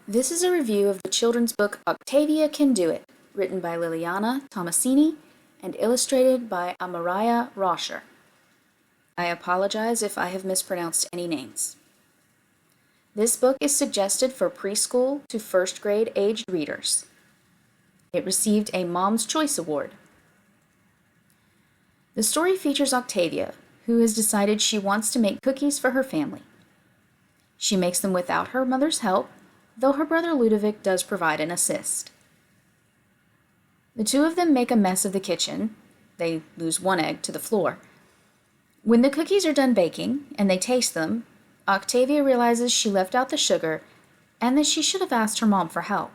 This is a review of the children's book Octavia Can Do It, written by Liliana Tommasini and illustrated by Amariah Rauscher. I apologize if I have mispronounced any names. This book is suggested for preschool to first grade aged readers. It received a Mom's Choice Award. The story features Octavia, who has decided she wants to make cookies for her family. She makes them without her mother's help, though her brother Ludovic does provide an assist. The two of them make a mess of the kitchen. They lose one egg to the floor. When the cookies are done baking and they taste them, Octavia realizes she left out the sugar and that she should have asked her mom for help.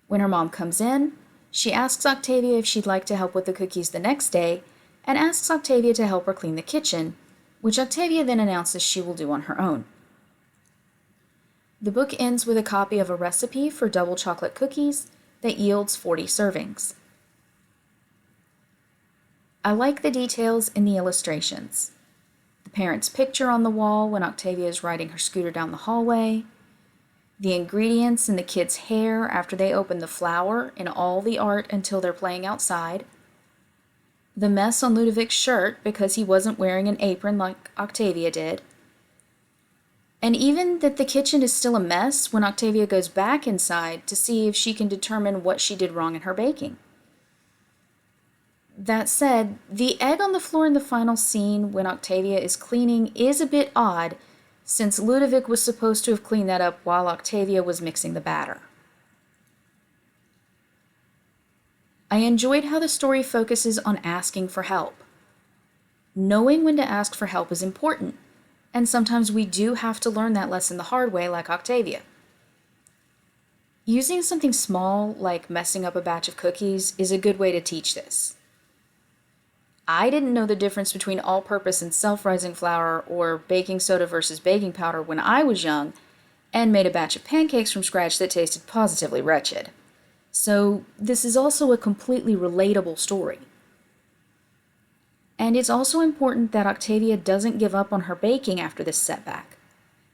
When her mom comes in, she asks Octavia if she'd like to help with the cookies the next day and asks Octavia to help her clean the kitchen, which Octavia then announces she will do on her own. The book ends with a copy of a recipe for double chocolate cookies that yields 40 servings. I like the details in the illustrations. The parents' picture on the wall when Octavia is riding her scooter down the hallway, the ingredients in the kids' hair after they open the flower in all the art until they're playing outside, the mess on Ludovic's shirt because he wasn't wearing an apron like Octavia did, and even that the kitchen is still a mess when Octavia goes back inside to see if she can determine what she did wrong in her baking. That said, the egg on the floor in the final scene when Octavia is cleaning is a bit odd, since Ludovic was supposed to have cleaned that up while Octavia was mixing the batter. I enjoyed how the story focuses on asking for help. Knowing when to ask for help is important, and sometimes we do have to learn that lesson the hard way, like Octavia. Using something small, like messing up a batch of cookies, is a good way to teach this. I didn't know the difference between all-purpose and self-rising flour or baking soda versus baking powder when I was young, and made a batch of pancakes from scratch that tasted positively wretched. So this is also a completely relatable story. And it's also important that Octavia doesn't give up on her baking after this setback,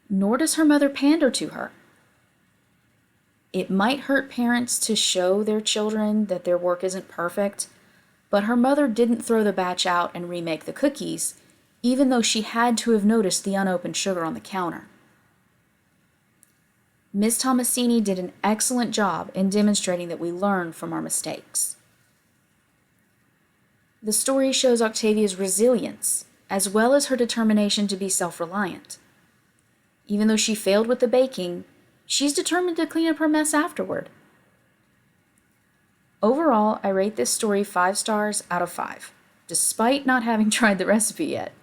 nor does her mother pander to her. It might hurt parents to show their children that their work isn't perfect, but her mother didn't throw the batch out and remake the cookies, even though she had to have noticed the unopened sugar on the counter. Ms. Tommasini did an excellent job in demonstrating that we learn from our mistakes. The story shows Octavia's resilience, as well as her determination to be self-reliant. Even though she failed with the baking, she's determined to clean up her mess afterward. Overall, I rate this story 5 stars out of 5, despite not having tried the recipe yet.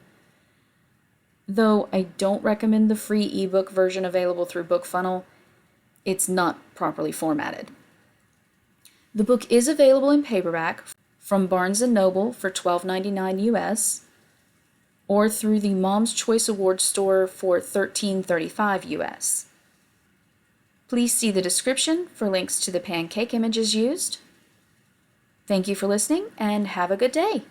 Though I don't recommend the free ebook version available through BookFunnel, it's not properly formatted. The book is available in paperback from Barnes & Noble for $12.99 US, or through the Mom's Choice Award store for $13.35 US. Please see the description for links to the pancake images used. Thank you for listening, and have a good day.